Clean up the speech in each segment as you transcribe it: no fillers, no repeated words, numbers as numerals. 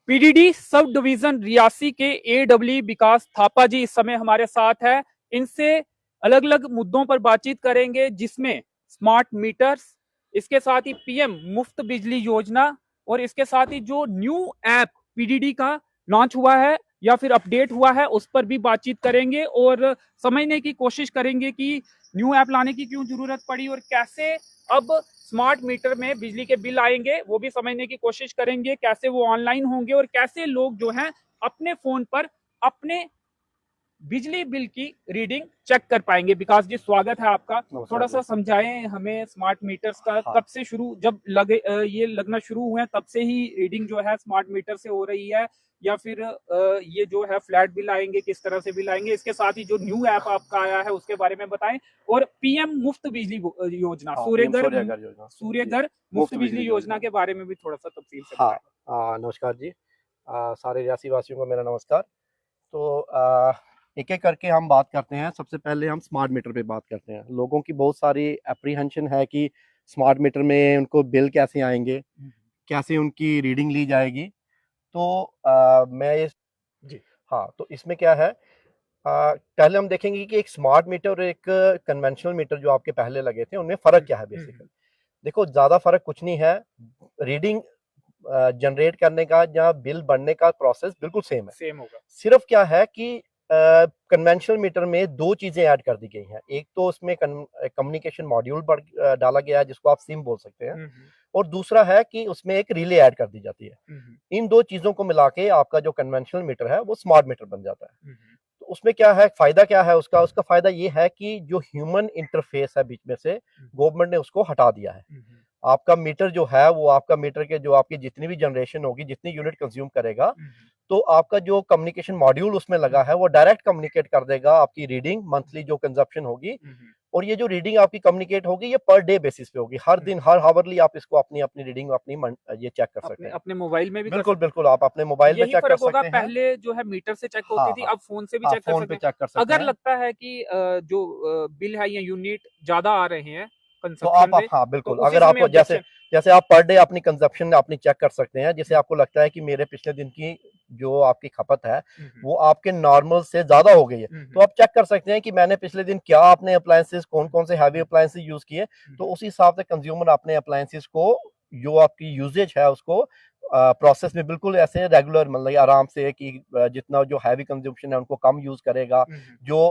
PDD sub division Reasi के एडब्ल्यू विकास थापा जी इस समय हमारे साथ है। इनसे अलग अलग मुद्दों पर बातचीत करेंगे, जिसमें स्मार्ट मीटर्स, इसके साथ ही पीएम मुफ्त बिजली योजना और इसके साथ ही जो न्यू ऐप पीडीडी का लॉन्च हुआ है या फिर अपडेट हुआ है उस पर भी बातचीत करेंगे और समझने की कोशिश करेंगे कि न्यू ऐप लाने की क्यों जरूरत पड़ी और कैसे अब स्मार्ट मीटर में बिजली के बिल आएंगे, वो भी समझने की कोशिश करेंगे। कैसे वो ऑनलाइन होंगे और कैसे लोग जो हैं अपने फोन पर अपने बिजली बिल की रीडिंग चेक कर पाएंगे। विकास जी, स्वागत है आपका। थोड़ा सा समझाएं हमें स्मार्ट मीटर्स का कब से शुरू, जब लगे ये लगना शुरू हुए तब से ही रीडिंग जो है स्मार्ट मीटर से हो रही है, या फिर ये जो है फ्लैट बिल आएंगे, किस तरह से बिल आएंगे? इसके साथ ही जो न्यू ऐप आपका आया है उसके बारे में बताएं और पीएम मुफ्त बिजली योजना, सूर्यघर मुफ्त बिजली योजना के बारे में भी थोड़ा सा तफसील से बताएं। नमस्कार जी। सारे रियासी वासियों को मेरा नमस्कार। तो एक एक करके हम बात करते हैं। सबसे पहले हम स्मार्ट मीटर पे बात करते हैं। लोगों की बहुत सारी एप्रीहेंशन है कि स्मार्ट मीटर में उनको बिल कैसे आएंगे, कैसे उनकी रीडिंग ली जाएगी। तो मैं इस जी हाँ, तो इसमें क्या है, पहले हम देखेंगे कि एक स्मार्ट मीटर और एक कन्वेंशनल मीटर जो आपके पहले लगे थे उनमें फ़र्क क्या है। बेसिकली देखो, ज़्यादा फ़र्क कुछ नहीं है। रीडिंग जनरेट करने का या बिल बनने का प्रोसेस बिल्कुल सेम होगा। सिर्फ क्या है कि कन्वेंशनल मीटर में दो चीजें ऐड कर दी गई हैं। एक तो उसमें कम्युनिकेशन मॉड्यूल डाला गया है जिसको आप सिम बोल सकते हैं, और दूसरा है कि उसमें एक रिले ऐड कर दी जाती है। इन दो चीजों को मिला के आपका जो कन्वेंशनल मीटर है वो स्मार्ट मीटर बन जाता है। तो उसमें क्या है, फायदा क्या है उसका? उसका फायदा ये है कि जो ह्यूमन इंटरफेस है बीच में से, गवर्नमेंट ने उसको हटा दिया है। आपका मीटर जो है वो आपका मीटर के जो आपकी जितनी भी जनरेशन होगी, जितनी यूनिट कंज्यूम करेगा, तो आपका जो कम्युनिकेशन मॉड्यूल उसमें लगा है वो डायरेक्ट कम्युनिकेट कर देगा आपकी रीडिंग, मंथली जो कंजप्शन होगी। और ये जो रीडिंग आपकी कम्युनिकेट होगी ये पर डे बेसिस पे होगी। हर दिन, हर हावरली आप इसको अपनी अपनी रीडिंग अपनी ये चेक कर सकते हैं। अपने मोबाइल में भी बिल्कुल बिल्कुल, आप अपने मोबाइल में चेक कर सकते हैं। पहले जो है मीटर से चेक होती थी, अब फोन से भी चेक कर सकते हैं। अगर लगता है कि जो बिल है या यूनिट ज्यादा आ रहे हैं तो आप हाँ बिल्कुल, तो अगर आपको जैसे जैसे आप पर डे अपनी कंजप्शन अपनी चेक कर सकते हैं। जैसे आपको लगता है कि मेरे पिछले दिन की जो आपकी खपत है वो आपके नॉर्मल से ज्यादा हो गई है, तो आप चेक कर सकते हैं कि मैंने पिछले दिन क्या अपने अप्लायंसेस, कौन कौन से हैवी अप्लायंसेस यूज किए। तो उसी हिसाब से कंज्यूमर अपने अप्लायंसेस को, जो आपकी यूजेज है उसको प्रोसेस में बिल्कुल ऐसे रेगुलर, मतलब आराम से कि जितना जो हैवी कंज्यूमशन है उनको कम यूज करेगा। जो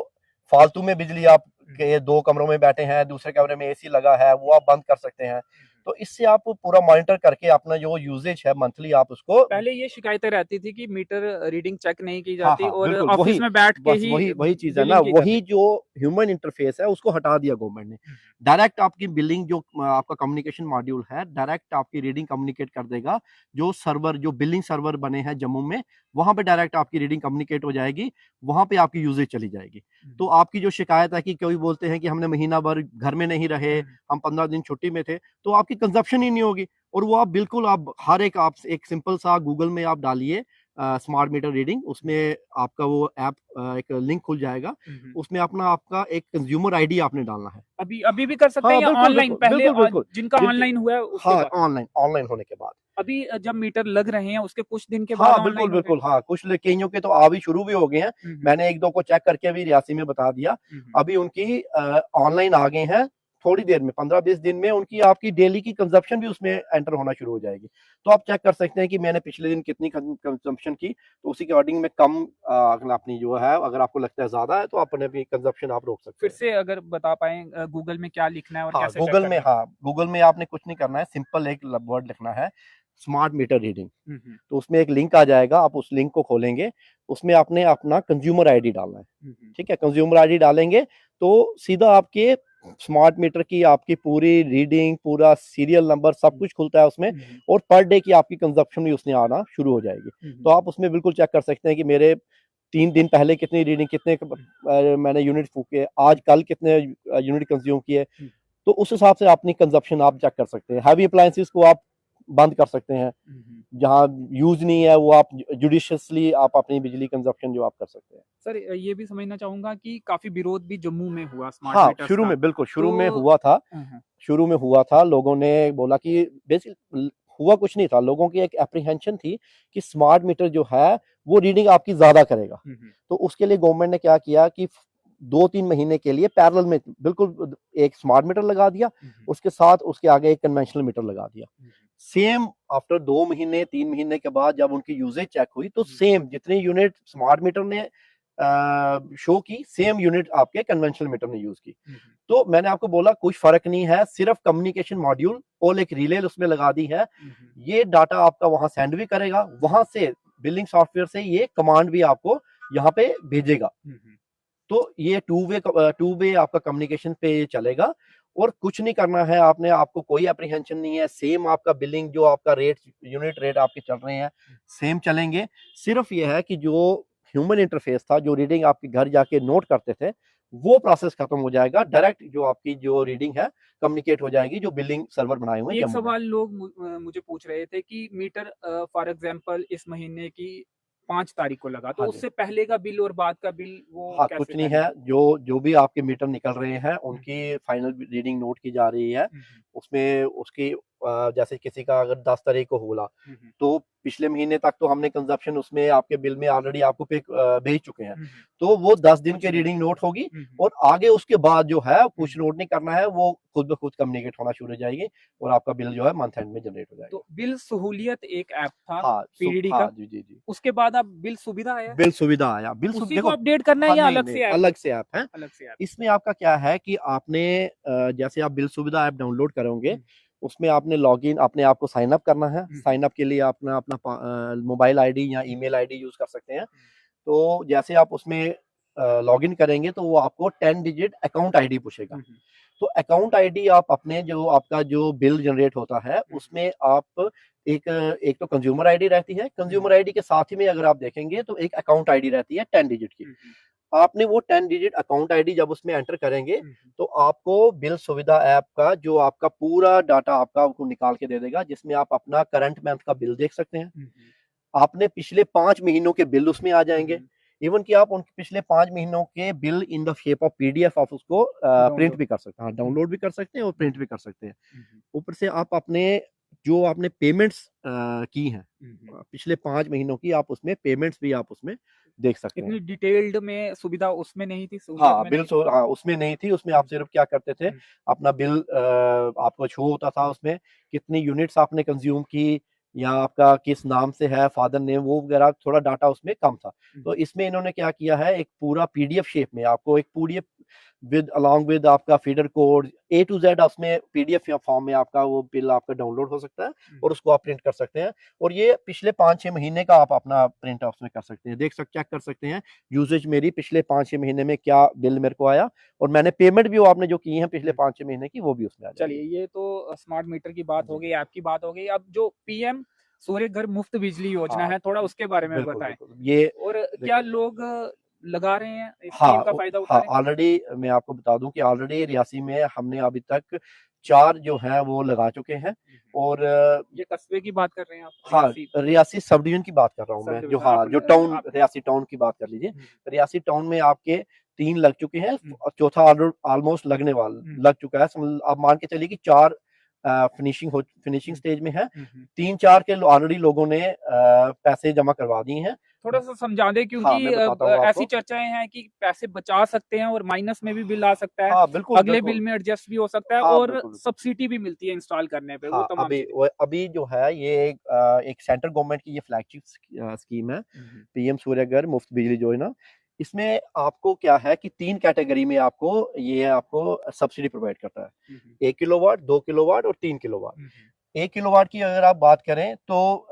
फालतू में बिजली आप के दो कमरों में बैठे हैं, दूसरे कमरे में एसी लगा है, वो आप बंद कर सकते हैं। तो इससे आप पूरा मॉनिटर करके अपना जो यूजेज है मंथली आप उसको। पहले ये शिकायतें रहती थी कि मीटर रीडिंग चेक नहीं की जाती, और ऑफिस में बैठ के ही वही चीज है ना, वही जो ह्यूमन इंटरफेस है उसको हटा दिया गवर्नमेंट ने। डायरेक्ट आपकी बिलिंग, जो आपका कम्युनिकेशन मॉड्यूल है, डायरेक्ट आपकी रीडिंग कम्युनिकेट कर देगा। जो सर्वर, जो बिलिंग सर्वर बने हैं जम्मू में, वहां पे डायरेक्ट आपकी रीडिंग कम्युनिकेट हो जाएगी, वहां पे आपकी यूजेज चली जाएगी। तो आपकी जो शिकायत है कि कोई बोलते हैं कि हमने महीना भर घर में नहीं रहे, हम 15 दिन छुट्टी में थे, तो आपकी कंजप्शन ही नहीं होगी। और वो आप बिल्कुल, आप हर एक, आप एक सिंपल सा गूगल में आप डालिए स्मार्ट मीटर रीडिंग, उसमें आपका वो ऐप एक लिंक खुल जाएगा। उसमें अपना आपका एक कंज्यूमर आईडी आपने डालना है। अभी भी कर सकते हैं या ऑनलाइन? पहले जिनका ऑनलाइन हुआ है उसके बाद? ऑनलाइन होने के बाद। अभी जब मीटर लग रहे हैं उसके कुछ दिन के बाद बिल्कुल कुछ कईयों के तो अभी शुरू भी हो गए हैं। मैंने एक दो को चेक करके अभी रियासी में बता दिया, अभी उनकी ऑनलाइन आ गए हैं। थोड़ी देर में, 15-20 दिन में उनकी आपकी डेली की कंजप्शन भी उसमें एंटर होना शुरू हो जाएगी। तो आप चेक कर सकते हैं कि मैंने पिछले दिन कितनी कंजप्शन की, तो उसी के अकॉर्डिंग में कम अपनी जो है, अगर आपको लगता है ज्यादा है तो अपने भी कंजप्शन आप रोक सकते हैं। फिर से अगर बता पाए गूगल में क्या लिखना है और कैसे? गूगल में आपने कुछ नहीं करना है, सिंपल एक वर्ड लिखना है, स्मार्ट मीटर रीडिंग। तो उसमें एक लिंक आ जाएगा, आप उस लिंक को खोलेंगे, उसमें आपने अपना कंज्यूमर आईडी डालना है। ठीक है, कंज्यूमर आईडी डालेंगे तो सीधा आपके स्मार्ट मीटर की आपकी पूरी रीडिंग, पूरा सीरियल नंबर, सब कुछ खुलता है उसमें, और पर डे की आपकी कंजप्शन भी उसमें आना शुरू हो जाएगी। तो आप उसमें बिल्कुल चेक कर सकते हैं कि मेरे 3 दिन पहले कितनी रीडिंग, कितने मैंने यूनिट फूके, आज कल कितने यूनिट कंज्यूम किए। तो उस हिसाब से अपनी कंजप्शन आप चेक कर सकते हैं। हैवी अप्लायंसेस को आप बंद कर सकते हैं, जहां यूज नहीं है वो आप जुडिशियसली आप अपनी बिजली कंजप्शन जो आप कर सकते हैं। सर, ये भी समझना चाहूंगा कि काफी विरोध भी जम्मू में हुआ स्मार्ट मीटर्स का। शुरू में, बिल्कुल शुरू में हुआ था। शुरू में हुआ था, लोगों ने बोला कि बेसिक हुआ कुछ नहीं था, लोगों की एक एप्रीहेंशन थी कि स्मार्ट मीटर जो है वो रीडिंग आपकी ज्यादा करेगा। तो उसके लिए गवर्नमेंट ने क्या किया कि 2-3 महीने के लिए पैरेलल में बिल्कुल एक स्मार्ट मीटर लगा दिया, उसके साथ उसके आगे एक कन्वेंशनल मीटर लगा दिया। सेम आफ्टर 2 महीने 3 महीने के बाद जब उनकी यूजेज चेक हुई तो सेम जितने यूनिट स्मार्ट मीटर ने शो की, सेम यूनिट आपके कन्वेंशनल मीटर ने यूज की। तो मैंने आपको बोला कुछ फर्क नहीं है, सिर्फ कम्युनिकेशन मॉड्यूल और एक रिले उसमें लगा दी है, ये डाटा आपका वहां सेंड भी करेगा, वहां से बिलिंग सॉफ्टवेयर से ये कमांड भी आपको यहाँ पे भेजेगा। तो ये टू वे आपका कम्युनिकेशन पे चलेगा और कुछ नहीं करना है आपने, आपको कोई एप्रीहेंशन नहीं है, सेम आपका बिलिंग जो आपका रेट यूनिट रेट आपके चल रहे हैं सेम चलेंगे। सिर्फ ये है कि जो ह्यूमन इंटरफेस था, जो रीडिंग आपके घर जाके नोट करते थे, वो प्रोसेस खत्म हो जाएगा, डायरेक्ट जो आपकी जो रीडिंग है कम्युनिकेट हो जाएगी जो बिलिंग सर्वर बनाए हुए हैं। एक सवाल लोग मुझे पूछ रहे थे कि मीटर फॉर एग्जांपल इस महीने की 5 तारीख को लगा, तो उससे पहले का बिल और बाद का बिल वो कैसे कुछ नहीं है, जो भी आपके मीटर निकल रहे हैं उनकी फाइनल रीडिंग नोट की जा रही है। उसमें उसकी जैसे किसी का अगर 10 तारीख को होला तो पिछले महीने तक तो हमने कंजप्शन उसमें आपके बिल में ऑलरेडी आपको भेज चुके हैं, तो वो 10 दिन की रीडिंग नोट होगी और आगे उसके बाद जो है कुछ नोट नहीं करना है, वो खुद ब खुद कम्युनिकेट होना शुरू हो जाएगी और आपका बिल जो है मंथ एंड में जनरेट हो जाएगा। तो बिल सहूलियत एक ऐप था पीडीडी का, जी, उसके बाद अब बिल सुविधा आया। बिल सुविधा आया, बिल उसी को अपडेट करना है या अलग से ऐप? अलग से ऐप है, अलग से ऐप। इसमें आपका क्या है कि आपने जैसे आप बिल सुविधा ऐप डाउनलोड करोगे, उसमें आपने लॉगिन अपने आप को साइन अप करना है। साइन अप के लिए अपना मोबाइल आईडी या ईमेल आईडी यूज कर सकते हैं। तो जैसे आप उसमें लॉगिन करेंगे तो वो आपको 10 डिजिट अकाउंट आईडी पूछेगा। तो अकाउंट आईडी आप अपने जो आपका जो बिल जनरेट होता है उसमें आप एक तो कंज्यूमर आईडी रहती है, कंज्यूमर आईडी के साथ ही में अगर आप देखेंगे तो एक अकाउंट आईडी रहती है 10 डिजिट की। आपने वो 10 डिजिट अकाउंट आईडी जब उसमें एंटर करेंगे तो आपको बिल सुविधा ऐप का जो आपका पूरा डाटा आपको निकाल के दे देगा, जिसमें आप अपना करंट मंथ का बिल देख सकते हैं, आपने पिछले 5 महीनों के बिल उसमें आ जाएंगे, इवन कि आप उनके पिछले 5 महीनों के bill in the shape of PDF आप उसको प्रिंट भी कर सकते हैं, डाउनलोड भी कर सकते हैं और प्रिंट भी कर सकते हैं। ऊपर से आप अपने जो आपने पेमेंट्स की हैं पिछले 5 महीनों की, आप उसमें पेमेंट्स भी आप उसमें देख सकते हैं। इतनी डिटेल्ड में सुविधा उसमें नहीं थी, उसमें नहीं थी। उसमें आप सिर्फ क्या करते थे, अपना बिल आपको शो होता था, उसमें कितनी यूनिट्स आपने कंज्यूम की या आपका किस नाम से है, फादर नेम, वो वगैरह थोड़ा डाटा उसमें कम था। तो इसमें इन्होंने क्या किया है, एक पूरा पीडीएफ शेप में आपको एक पीडीएफ अलॉन्ग विद आपका feeder code A to Z उसमें पीडीएफ फॉर्म में आपका वो बिल आपका डाउनलोड हो सकता है और उसको आप प्रिंट कर सकते हैं। और ये पिछले 5-6 महीने का आप अपना प्रिंट उसमें कर सकते हैं, चेक कर सकते हैं यूजेज मेरी पिछले 5-6 महीने में क्या बिल मेरे को आया, और मैंने पेमेंट भी वो आपने जो की है पिछले 5-6 महीने की वो भी उसमें आ जाएगी। चलिए, ये तो स्मार्ट मीटर की बात हो गई, ऐप की बात हो गई। अब जो पीएम सूर्य घर मुफ्त बिजली योजना है, थोड़ा उसके बारे में बताएं। ये और क्या लोग लगा रहे हैं इस स्कीम का फायदा उठा रहे हैं? ऑलरेडी मैं आपको बता दूं कि ऑलरेडी रियासी में हमने अभी तक 4 जो है वो लगा चुके हैं। और ये कस्बे की बात कर रहे हैं आप? हाँ, रियासी सब डिवीजन की बात कर रहा हूँ मैं, जो टाउन रियासी टाउन की बात कर लीजिए। रियासी टाउन में आपके 3 लग चुके हैं, चौथा ऑलमोस्ट लग चुका है। आप मान के चलिए कि 4 फिनिशिंग स्टेज में है, 3-4 के ऑलरेडी लोगों ने पैसे जमा करवा दिए हैं। थोड़ा सा समझा दे, क्योंकि ऐसी चर्चाएं हैं कि पैसे बचा सकते हैं और माइनस में भी बिल आ सकता है। बिल्कुल, अगले बिल में एडजस्ट भी हो सकता है और सब्सिडी भी मिलती है इंस्टॉल करने पे। वो तमाम अभी जो है ये एक सेंट्रल गवर्नमेंट की ये फ्लैगशिप स्कीम है, पीएम सूर्य घर मुफ्त बिजली योजना। इसमें आपको क्या है कि 3 कैटेगरी में आपको सब्सिडी प्रोवाइड करता है, 1 किलोवाट, 2 किलोवाट और 3 किलोवाट। 1 किलोवाट की अगर आप बात करें तो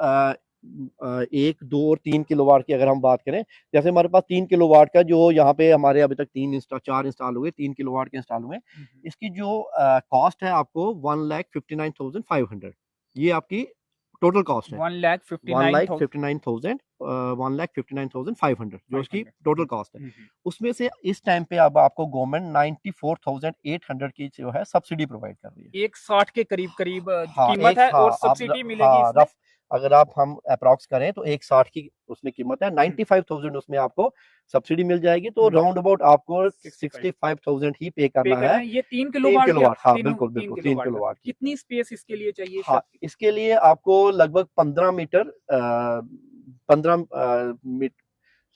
1, 2 और 3 किलोवाट की अगर हम बात करें, जैसे हमारे पास 3 किलोवाट का जो यहाँ पे हमारे अभी तक 4 इंस्टॉल हुए, 3 किलोवाट के इंस्टॉल हुए, इसकी जो कॉस्ट है आपको 1,59,500, ये आपकी टोटल कॉस्ट है 1,59,500 जो इसकी टोटल कॉस्ट है। उसमें से इस टाइम पे अब आपको गवर्नमेंट 94,800 की जो है सब्सिडी प्रोवाइड कर रही है। 160 के करीब कीमत है और सब्सिडी मिलेगी। अगर आप हम अप्रॉक्स करें तो 160 की उसमें कीमत है, 95,000 उसमें आपको सब्सिडी मिल जाएगी, तो राउंड अबाउट आपको 65,000 ही पे करना है। ये 3 3 किलोवाट किलोवाट, हाँ तीन बिल्कुल तीन बिल्कुल 3 किलोवाट का। किलोवाट की। कितनी स्पेस इसके लिए चाहिए? हाँ, इसके लिए आपको लगभग 15 मीटर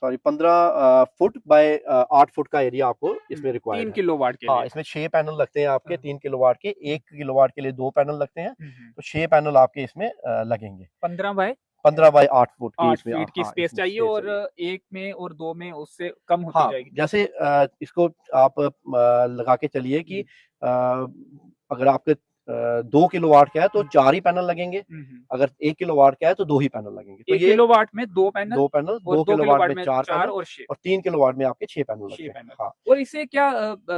15 फुट बाय 8 फुट का एरिया आपको इसमें रिक्वायर्ड 3 है। किलोवाट के हाँ, लिए। इसमें 6 पैनल लगते हैं आपके, हाँ। 3 किलोवाट के। 1 किलोवाट के लिए 2 पैनल लगते हैं, तो 6 पैनल आपके इसमें लगेंगे। 15 बाय 8 फुट की 8 इसमें, फीट की हाँ, स्पेस इसमें चाहिए, स्पेस और चाहिए। 1 में और 2 में उससे कम होती हाँ, जाएगी। जैसे इसको आप लगा के चलिए कि अगर आपके 2 किलोवाट का है तो 4 ही पैनल लगेंगे, अगर 1 किलोवाट का है तो 2 ही पैनल लगेंगे। तो 1 ये किलोवाट में 2 पैनल 2 पैनल, और 2 2 किलोवाट में में 4 4 पैनल, और 6 और 3 किलोवाट में आपके 6 पैनल लगते हैं। पैनल। हाँ, और इसे क्या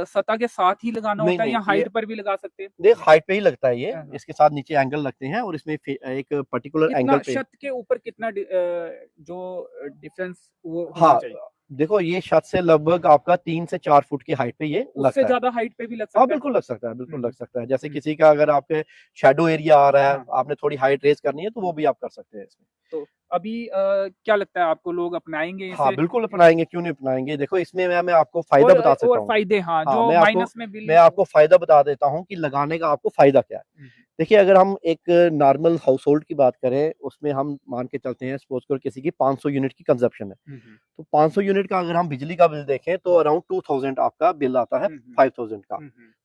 सतह के साथ ही लगाना नहीं होता है, नहीं, या ये हाइट पर भी लगा सकते हैं? देख हाइट पे ही लगता है ये, हाँ, हाँ। इसके साथ नीचे एंगल लगते हैं, और इसमें एक पर्टिकुलर कितना एंगल पे। छत के ऊपर कितना जो डिफरेंस वो होना हाँ, चाहिए? देखो ये छत से लगभग आपका 3 से 4 फुट की हाइट पे ये उससे लगता है। ज्यादा हाइट पे भी लग हाँ सकता है? बिल्कुल लग सकता है, बिल्कुल लग सकता है। जैसे हम्म। किसी का अगर आपके शेडो एरिया आ रहा है, हाँ। आपने थोड़ी हाइट रेज करनी है, तो वो भी आप कर सकते हैं इसमें। तो अभी क्या लगता है आपको, लोग अपनाएंगे हाँ इसे? बिल्कुल अपनाएंगे, क्यों नहीं अपनाएंगे। देखो इसमें मैं आपको फायदा बता सकता और हूँ। फायदे, हाँ, हाँ, जो माइनस में मैं आपको फायदा बता देता हूँ कि लगाने का आपको फायदा क्या है। देखिए, अगर हम एक नॉर्मल हाउस होल्ड की बात करें, उसमें हम मान के चलते हैं, सपोज कर किसी की 500 यूनिट की कंजप्शन है, तो 500 यूनिट का अगर हम बिजली का बिल देखें तो अराउंड 2000 आपका बिल आता है, 5000 का,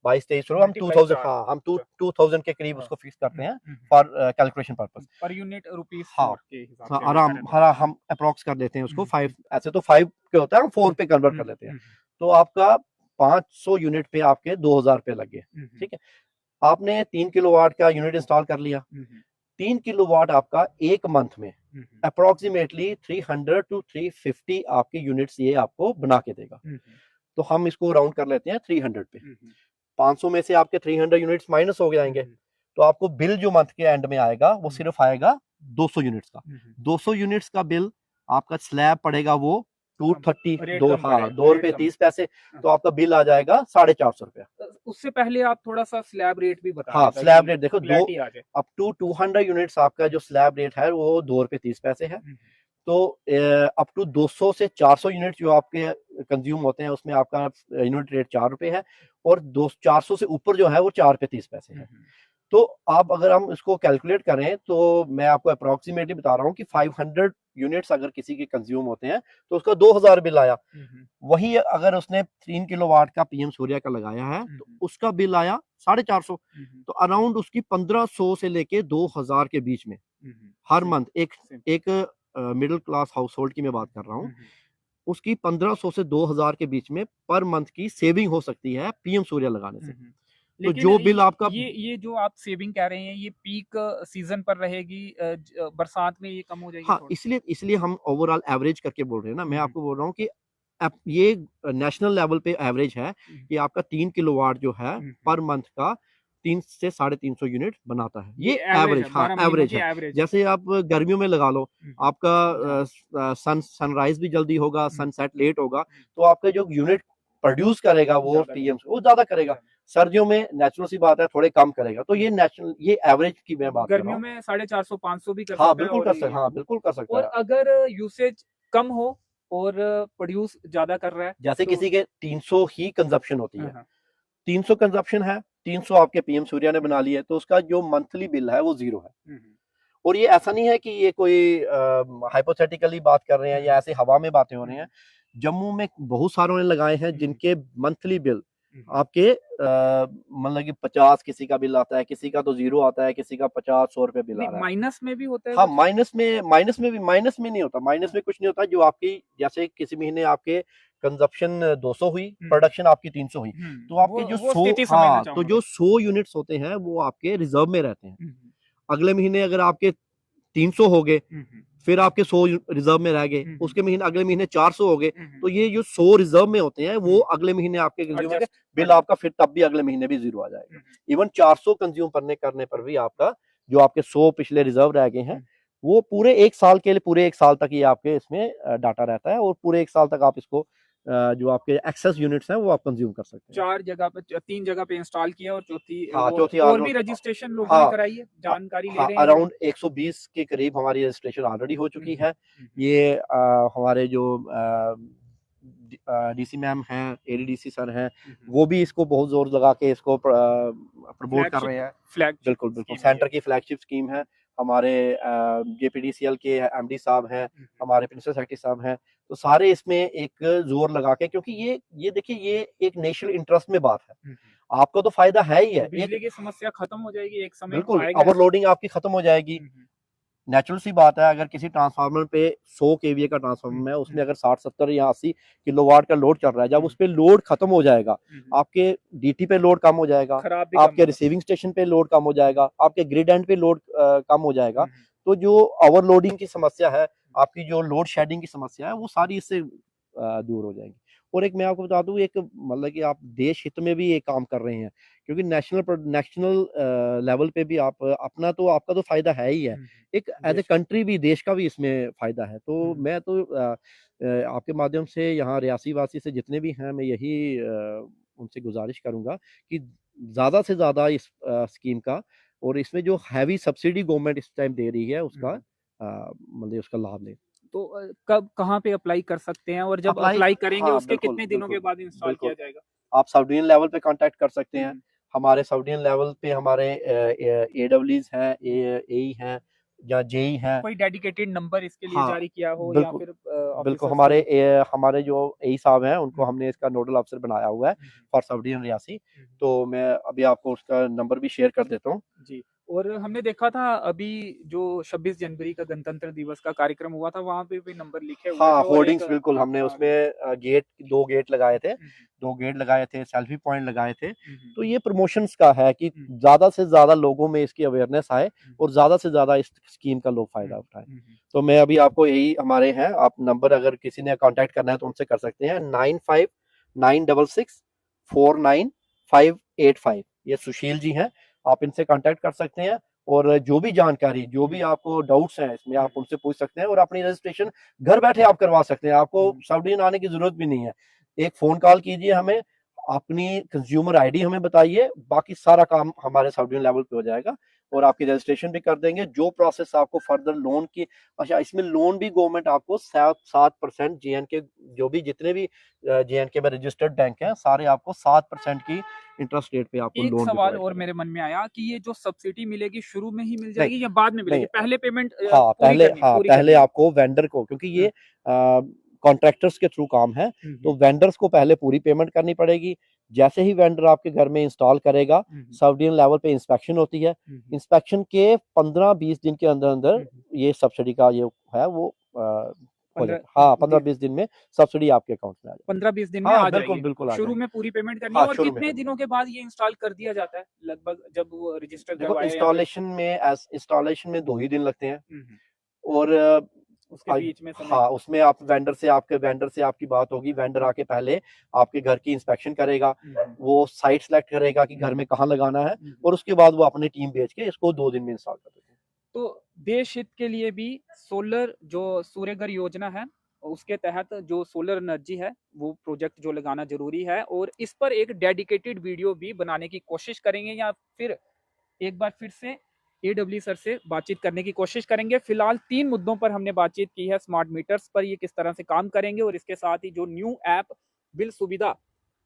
22-23 हम 2000, हाँ हम 2000 के करीब उसको फिक्स करते हैं for calculation purpose, per unit rupees हाँ के हिसाब हाँ, से आराम हम अप्रोक्स कर देते हैं उसको 5, ऐसे तो 5 पे होता है, हम 4 पे कन्वर्ट कर लेते हैं। तो आपका 500 यूनिट पे आपके 2000 रुपये लग गए, ठीक है। आपने 3 किलोवाट का यूनिट इंस्टॉल कर लिया, 3 किलोवाट आपका एक मंथ में अप्रोक्सीमेटली 300 टू 350 आपके यूनिट्स ये आपको बना के देगा। तो हम इसको राउंड कर लेते हैं 300 पे, 500 में से आपके 300 यूनिट्स माइनस हो जाएंगे, तो आपको बिल जो मंथ के एंड में आएगा वो सिर्फ आएगा 200 यूनिट्स का। 200 यूनिट्स का बिल आपका स्लैब पड़ेगा वो 230, हाँ 2 रुपए 30 पैसे, तो आपका बिल आ जाएगा 450 रुपया। उससे पहले आप थोड़ा सा स्लैब रेट भी बता। हाँ, स्लैब रेट देखो, अप टू 200 यूनिट्स आपका जो स्लैब रेट है वो 2 रुपए 30 पैसे है। तो अप टू 200 से 400 यूनिट जो आपके कंज्यूम होते हैं उसमें आपका यूनिट रेट 4 रुपए है, और 400 से ऊपर जो है वो 4 रुपए 30 पैसे है। तो आप अगर हम इसको कैलकुलेट करें तो मैं आपको अप्रोक्सीमेटली बता रहा हूँ कि 500 यूनिट्स अगर किसी के कंज्यूम होते हैं तो उसका 2000 बिल आया। वही अगर उसने 3 किलोवाट का पीएम सूर्या का लगाया है तो उसका बिल आया 450। तो अराउंड उसकी 1500 से लेके 2000 के बीच में हर मंथ एक मिडिल क्लास हाउस होल्ड की मैं बात कर रहा हूँ, उसकी 1500 से 2000 के बीच में पर मंथ की सेविंग हो सकती है पीएम सूर्या लगाने से। तो जो बिल आपका ये जो आप सेविंग कह रहे हैं, ये पीक सीजन पर रहेगी, बरसात में ये कम हो जाएगी? हाँ, इसलिए हम ओवरऑल एवरेज करके बोल रहे हैं ना। मैं आपको बोल रहा हूँ कि ये नेशनल लेवल पे एवरेज है कि आपका 3 किलोवाट जो है पर मंथ का 3 से 350 यूनिट बनाता है। ये एवरेज, हाँ एवरेज है। जैसे आप गर्मियों में लगा लो, आपका सनराइज भी जल्दी होगा, सनसेट लेट होगा, तो आपका जो यूनिट प्रोड्यूस करेगा वो पीएम वो ज्यादा करेगा। सर्दियों में नेचुरल सी बात है थोड़े कम करेगा। तो ये नेचुरल, ये एवरेज की मैं बात कर रहा हूँ। गर्मियों में 450-500 भी कर सकता हाँ है, बिल्कुल कर सकते हैं, हाँ बिल्कुल कर सकते हैं। और अगर यूसेज कम हो और प्रोड्यूस ज्यादा कर रहा है, जैसे किसी के 300 ही कंजप्शन होती है, 300 कंजप्शन है, 300 आपके पीएम सूर्या ने बना ली है, तो उसका जो मंथली बिल है वो 0 है। और ये ऐसा नहीं है कि ये कोई हाइपोथेटिकली बात कर रहे हैं या ऐसे हवा में बातें हो रही हैं। जम्मू में बहुत सारों ने लगाए हैं जिनके मंथली बिल आपके मतलब कि 50 किसी का बिल आता है, किसी का तो 0 आता है, किसी का 50-100 रुपए बिल आ रहा है। माइनस में भी होता है? हाँ, माइनस में नहीं होता, माइनस में कुछ नहीं होता। जो आपकी जैसे किसी महीने आपके कंजप्शन 200 हुई, प्रोडक्शन आपकी 300 हुई, तो आपके जो 100, हाँ तो जो 100 यूनिट्स होते हैं वो आपके रिजर्व में रहते हैं। अगले महीने अगर आपके 300 हो गए, फिर आपके 100 रिजर्व में रह गए, उसके महीने अगले महीने 400 हो गए, तो ये जो 100 रिजर्व में होते हैं वो अगले महीने आपके कंज्यूमर के बिल आपका फिर तब भी अगले महीने भी 0 आ जाएगा। इवन 400 कंज्यूम करने पर भी आपका जो आपके 100 पिछले रिजर्व रह गए हैं वो पूरे 1 साल के लिए, पूरे 1 साल तक ये आपके इसमें डाटा रहता है, और पूरे 1 साल तक आप इसको जो आपके एक्सेस यूनिट्स हैं वो आप कंज्यूम कर सकते हैं। 4 जगह पे 3 जगह पे इंस्टॉल किया और चौथी हाँ, वो चौथी और भी रजिस्ट्रेशन लोगों ने हाँ, कराई है, जानकारी ले हाँ, रहे हैं लोग? अराउंड 120 के करीब हमारी रजिस्ट्रेशन ऑलरेडी हो चुकी है। ये हमारे जो डीसी मैम हैं, एडीडीसी सर हैं, वो भी इसको बहुत जोर लगा के इसको प्रमोट कर रहे हैं। बिल्कुल बिल्कुल, सेंटर की फ्लैगशिप स्कीम है। हमारे जेपीडीसीएल के एमडी साहब हैं, हमारे प्रिंसिपल सेक्रेटरी साहब हैं, तो सारे इसमें एक जोर लगा के, क्योंकि ये देखिए ये एक नेशनल इंटरेस्ट में बात है। आपको तो फायदा है ही है, बिजली की समस्या खत्म हो जाएगी एक समय, बिल्कुल ओवरलोडिंग आपकी खत्म हो जाएगी। नेचुरल सी बात है, अगर किसी ट्रांसफार्मर पे 100 केवीए का ट्रांसफार्मर है, उसमें अगर 60-70 या 80 किलोवाट का लोड चल रहा है, जब उस पे लोड खत्म हो जाएगा, आपके डीटी पे लोड कम हो जाएगा, आपके रिसीविंग स्टेशन पे लोड कम हो जाएगा, आपके ग्रिड एंड पे लोड कम हो जाएगा, तो जो ओवरलोडिंग की समस्या है, आपकी जो लोड शेडिंग की समस्या है, वो सारी इससे दूर हो जाएगी। और एक मैं आपको बता दूं, एक मतलब कि आप देश हित में भी ये काम कर रहे हैं, क्योंकि नेशनल लेवल पे भी आप अपना तो आपका तो फायदा है ही है, एक एज ए कंट्री भी देश का भी इसमें फायदा है। तो मैं तो आपके माध्यम से यहाँ रियासी वासी से जितने भी हैं, मैं यही उनसे गुजारिश करूंगा कि ज्यादा से ज्यादा इस स्कीम का, और इसमें जो हैवी सब्सिडी गवर्नमेंट इस टाइम दे रही है उसका मतलब उसका लाभ लें। तो कब कहाँ पे अप्लाई कर सकते हैं, और जब अप्लाई करेंगे हाँ, उसके कितने दिनों के बाद इंस्टॉल किया जाएगा? आप सब डिवीजन लेवल पे कांटेक्ट कर सकते हैं। हमारे सब डिवीजन लेवल पे हमारे एडब्ल्यूज हैं, एई हैं या जेई हैं। कोई डेडिकेटेड नंबर इसके लिए जारी किया हो या फिर बिल्कुल हमारे जो एई साहब हैं, उनको हमने इसका नोडल अफसर बनाया हुआ है फॉर सब डिवीजन रियासी। तो मैं अभी आपको उसका नंबर भी शेयर कर देता हूँ जी। और हमने देखा था अभी जो 26 जनवरी का गणतंत्र दिवस का कार्यक्रम हुआ था, वहां पे भी नंबर लिखे हुए हाँ, थे। होर्डिंग्स बिल्कुल, हमने उसमें दो गेट लगाए थे, सेल्फी पॉइंट लगाए थे। तो ये प्रमोशंस का है कि ज्यादा से ज्यादा लोगों में इसकी अवेयरनेस आए और ज्यादा से ज्यादा इस स्कीम का लोग फायदा उठाएं। तो मैं अभी आपको यही हमारे हैं, आप नंबर अगर किसी ने कांटेक्ट करना है तो उनसे कर सकते हैं, 9596649585। ये सुशील जी हैं, आप इनसे कांटेक्ट कर सकते हैं, और जो भी जानकारी, जो भी आपको डाउट्स हैं इसमें, आप उनसे पूछ सकते हैं, और अपनी रजिस्ट्रेशन घर बैठे आप करवा सकते हैं। आपको सब डिवीजन आने की जरूरत भी नहीं है, एक फोन कॉल कीजिए हमें, अपनी कंज्यूमर आईडी हमें बताइए, बाकी सारा काम हमारे सब डिवीजन लेवल पे हो जाएगा, और आपकी रजिस्ट्रेशन भी कर देंगे। जो प्रोसेस आपको फर्दर लोन की, अच्छा इसमें लोन भी गवर्नमेंट आपको 7% JNK, जो भी जितने भी JNK में रजिस्टर्ड बैंक हैं, सारे आपको 7% की इंटरेस्ट रेट पे आपको लोन। एक सवाल और मेरे मन में आया कि ये जो सब्सिडी मिलेगी शुरू में ही मिल जाएगी या बाद में मिलेगी? पहले पेमेंट पहले आपको वेंडर को, क्योंकि ये कॉन्ट्रैक्टर्स के थ्रू काम है, तो वेंडर्स को पहले पूरी पेमेंट करनी पड़ेगी। जैसे ही वेंडर आपके घर में इंस्टॉल करेगा, सब डिवीजन लेवल पे इंस्पेक्शन होती है, इंस्पेक्शन के 15-20 दिन के अंदर अंदर ये सब्सिडी का ये है वो हाँ 15-20 दिन में सब्सिडी आपके अकाउंट में आ जाएगी। 15-20 दिन में आ जाएगी। बिल्कुल शुरू में पूरी पेमेंट करनी है। और कितने दिनों के बाद ये इंस्टॉल कर दिया जाता है लगभग, जब वो रजिस्टर करवाया? इंस्टॉलेशन में 2 ही दिन लगते हैं, और उसके बीच में हाँ, उसमें आप वेंडर से आपकी बात होगी, वेंडर आके पहले आपके घर की इंस्पेक्शन करेगा, वो साइट सेलेक्ट करेगा कि घर में कहाँ लगाना है, और उसके बाद वो अपनी टीम भेज के इसको 2 दिन में इंस्टॉल कर देते हैं। तो देश हित के लिए भी सोलर जो सूर्यघर योजना है, उसके तहत जो सोलर एनर्जी है वो प्रोजेक्ट जो लगाना जरूरी है, और इस पर एक डेडिकेटेड वीडियो भी बनाने की कोशिश करेंगे, या फिर एक बार फिर से एडब्ल्यू सर से बातचीत करने की कोशिश करेंगे। फिलहाल 3 मुद्दों पर हमने बातचीत की है, स्मार्ट मीटर्स पर ये किस तरह से काम करेंगे, और इसके साथ ही जो न्यू ऐप बिल सुविधा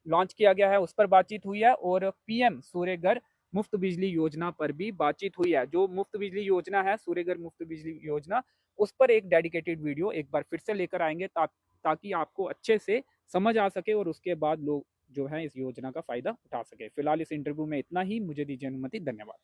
लॉन्च किया गया है उस पर बातचीत हुई है, और पीएम सूर्यघर मुफ्त बिजली योजना पर भी बातचीत हुई है। जो मुफ्त बिजली योजना है, सूर्यघर मुफ्त बिजली योजना, उस पर एक डेडिकेटेड वीडियो एक बार फिर से लेकर आएंगे, ताकि आपको अच्छे से समझ आ सके और उसके बाद लोग जो है इस योजना का फायदा उठा सके। फिलहाल इस इंटरव्यू में इतना ही, मुझे दीजिए अनुमति, धन्यवाद।